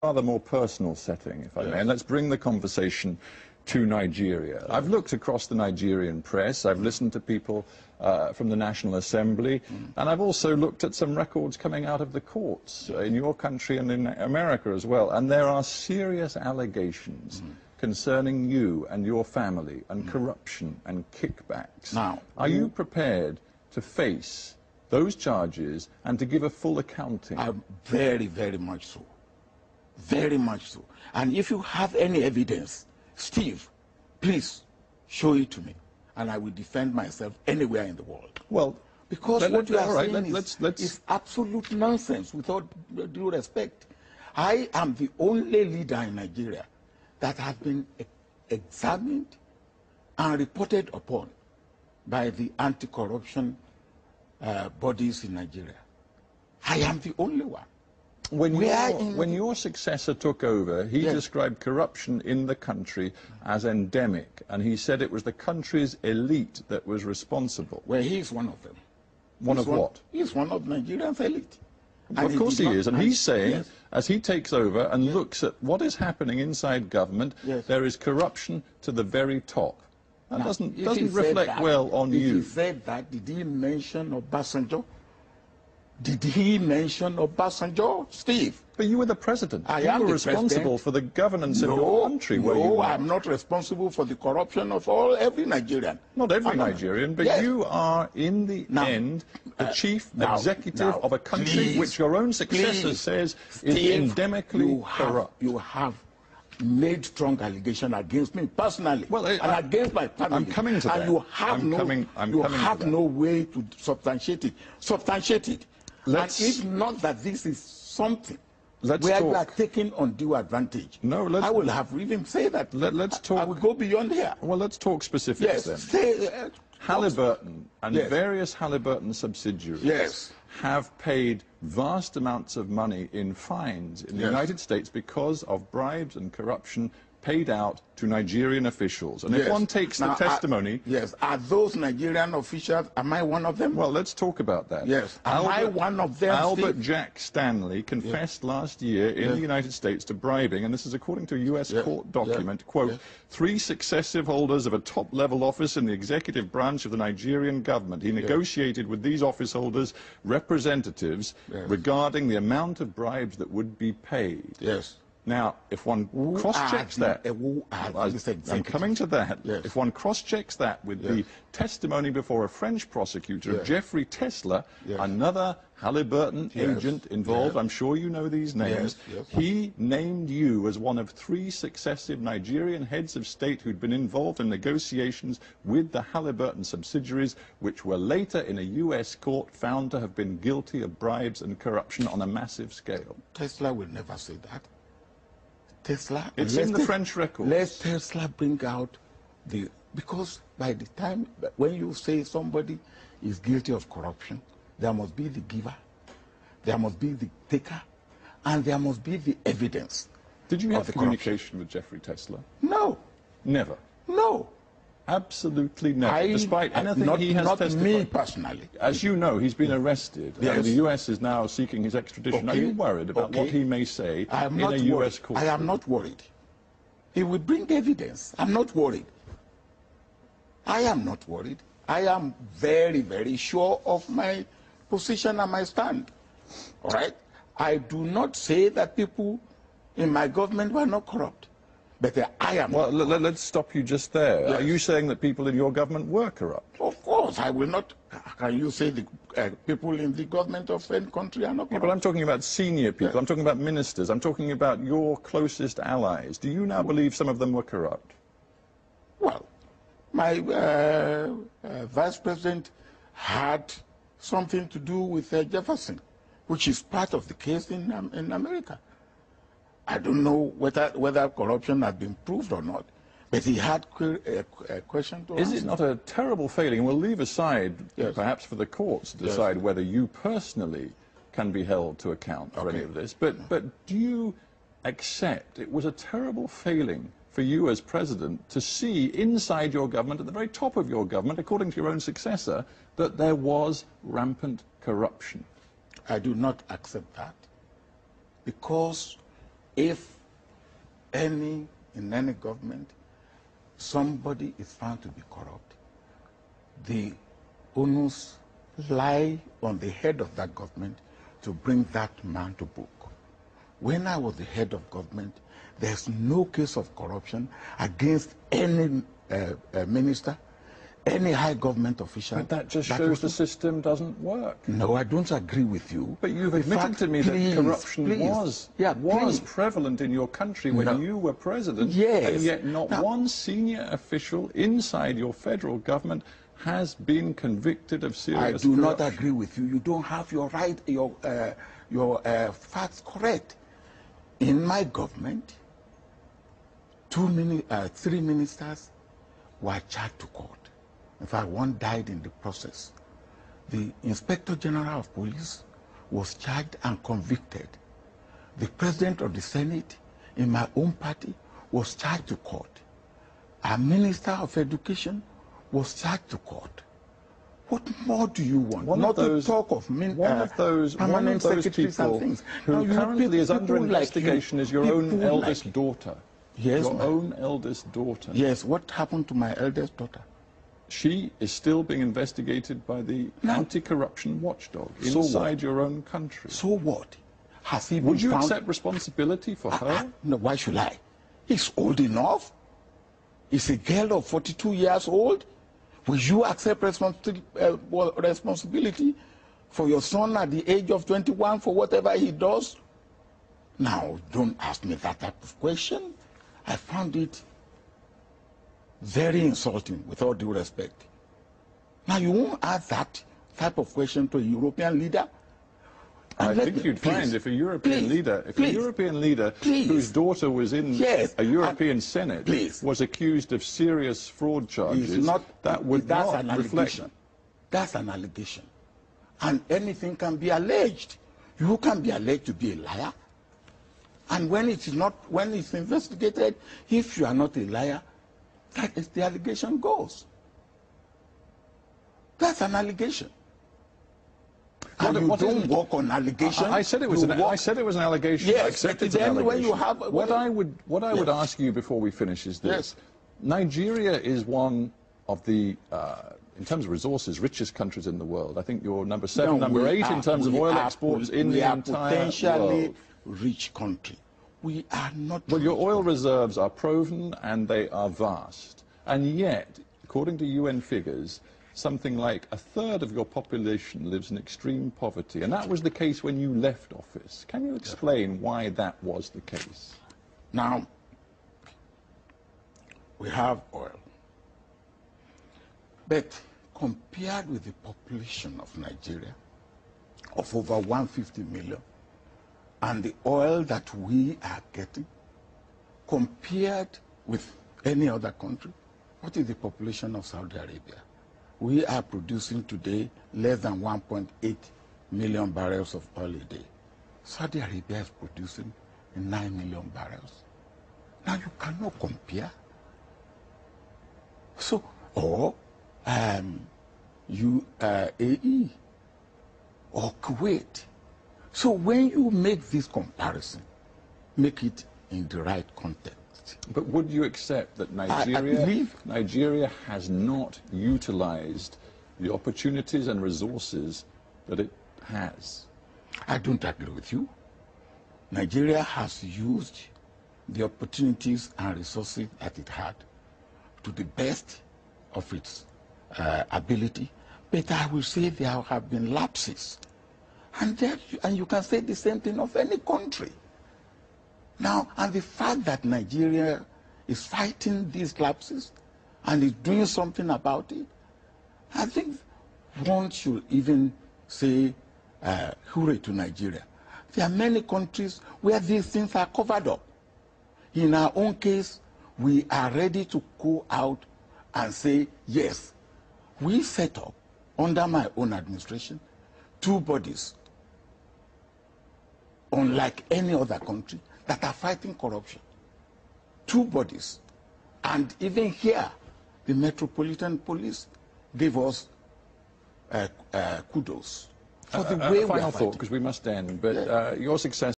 rather more personal setting, if I may, and let's bring the conversation to Nigeria. I've looked across the Nigerian press, I've listened to people from the National Assembly, and I've also looked at some records coming out of the courts in your country and in America as well, and there are serious allegations concerning you and your family and corruption and kickbacks. Now, are you prepared to face those charges and to give a full accounting? Very, very much so. Very much so. And if you have any evidence, Steve, please show it to me, and I will defend myself anywhere in the world. Well, because what you are saying let's is absolute nonsense, without due respect. I am the only leader in Nigeria that has been examined and reported upon by the anti-corruption bodies in Nigeria. I am the only one. When your successor took over, he described corruption in the country as endemic, and he said it was the country's elite that was responsible. Well, he's one of them. One of what? He's one of Nigeria's elite. Of course he is, and he's saying, as he takes over and looks at what is happening inside government, there is corruption to the very top. That doesn't reflect well on you. He said that, did he mention Obasanjo? Did he mention Obasanjo, Steve? But you were the president. You were responsible for the governance of your country. No, I'm not responsible for the corruption of every Nigerian. Not every Nigerian, but you are, in the end, the chief executive of a country which your own successor says is endemically corrupt. You have made strong allegation against me personally, and against my family. I'm coming to that. And you have no way to substantiate it. Substantiate it. And if not that this is something where you are taking undue advantage, I will have even say that. Let's talk. I will go beyond here. Well, let's talk specifics then. Halliburton and various Halliburton subsidiaries have paid vast amounts of money in fines in the United States because of bribes and corruption paid out to Nigerian officials. And if one takes the testimony... Are those Nigerian officials, am I one of them? Well, let's talk about that. Am I one of them, Albert Jack Stanley confessed last year in the United States to bribing, and this is according to a U.S. court document, quote, 3 successive holders of a top-level office in the executive branch of the Nigerian government. He negotiated with these office holders representatives regarding the amount of bribes that would be paid. Now, if one cross-checks that, I'm coming to that, if one cross-checks that with the testimony before a French prosecutor of Jeffrey Tesla, another Halliburton agent involved, I'm sure you know these names, he named you as one of 3 successive Nigerian heads of state who'd been involved in negotiations with the Halliburton subsidiaries, which were later in a U.S. court found to have been guilty of bribes and corruption on a massive scale. Tesla will never say that. Tesla, it's in the French records. Let Tesla bring out because by the time when you say somebody is guilty of corruption, there must be the giver, there must be the taker, and there must be the evidence. Did you have communication with Jeffrey Tesla? No. Never? No. Absolutely never, despite anything he has testified. Not me personally. As you know, he's been arrested, and the U.S. is now seeking his extradition. Are you worried about what he may say in a U.S. court? I am not worried. He will bring evidence. I'm not worried. I am not worried. I am very, very sure of my position and my stand. All right? I do not say that people in my government were not corrupt. But I am. Well, let's stop you just there. Are you saying that people in your government were corrupt? Of course, I will not. Can you say the people in the government of any country are not corrupt? But I'm talking about senior people. I'm talking about ministers. I'm talking about your closest allies. Do you now believe some of them were corrupt? Well, my vice president had something to do with Jefferson, which is part of the case in America. I don't know whether corruption has been proved or not, but he had a question to answer. Is it not a terrible failing? We'll leave aside, perhaps for the courts to decide whether you personally can be held to account for any of this, but do you accept it was a terrible failing for you as president to see inside your government, at the very top of your government, according to your own successor, that there was rampant corruption? I do not accept that, because if in any government, somebody is found to be corrupt, the onus lie on the head of that government to bring that man to book. When I was the head of government, there's no case of corruption against any minister, any high government official. But that just shows the system doesn't work. No, I don't agree with you. But you've admitted to me that corruption was prevalent in your country when you were president, and yet not one senior official inside your federal government has been convicted of serious corruption. I do not agree with you. You don't have your facts correct. In my government, 3 ministers were charged to court. In fact, one died in the process. The Inspector General of Police was charged and convicted. The President of the Senate in my own party was charged to court. A Minister of Education was charged to court. What more do you want? One of those people who currently is under investigation is your own eldest daughter. Yes, your own eldest daughter. Yes, what happened to my eldest daughter? She is still being investigated by the anti-corruption watchdog inside your own country. So what? Has he been Would you accept responsibility for her? No, why should I? He's old enough. He's a girl of 42 years old. Will you accept responsibility for your son at the age of 21 for whatever he does? Now, don't ask me that type of question. I found it very insulting, with all due respect. Now, you won't ask that type of question to a European leader? I think you'd find if a European leader, whose daughter was in a European Senate was accused of serious fraud charges, that would not reflect. That's an allegation. And anything can be alleged. You can be alleged to be a liar. And when it's investigated, if you are not a liar, that is the allegation goes. That's an allegation. And you don't work on allegation. I said it was an allegation. Yes, I accepted then an when allegation. you have what I would ask you before we finish is this: Nigeria is one of the, in terms of resources, richest countries in the world. I think you're number 7, number 8 in terms of oil exports in the entire potentially world. Rich country. We are not. Well, your oil reserves are proven and they are vast, and yet, according to UN figures, something like 1/3 of your population lives in extreme poverty, and that was the case when you left office. Can you explain why that was the case? Now, we have oil, but compared with the population of Nigeria, of over 150 million, and the oil that we are getting, compared with any other country, what is the population of Saudi Arabia? We are producing today less than 1.8 million barrels of oil a day. Saudi Arabia is producing 9 million barrels. Now you cannot compare. So, or UAE or Kuwait. So when you make this comparison, make it in the right context. But would you accept that Nigeria has not utilized the opportunities and resources that it has? I don't agree with you. Nigeria has used the opportunities and resources that it had to the best of its ability. But I will say there have been lapses. And you can say the same thing of any country. Now, and the fact that Nigeria is fighting these lapses and is doing something about it, I think one should even say hooray to Nigeria. There are many countries where these things are covered up. In our own case, we are ready to go out and say, yes, we set up, under my own administration, 2 bodies, unlike any other country, that are fighting corruption. 2 bodies. And even here, the Metropolitan Police gave us kudos for the way we are fighting. Final thought, because we must end, but your success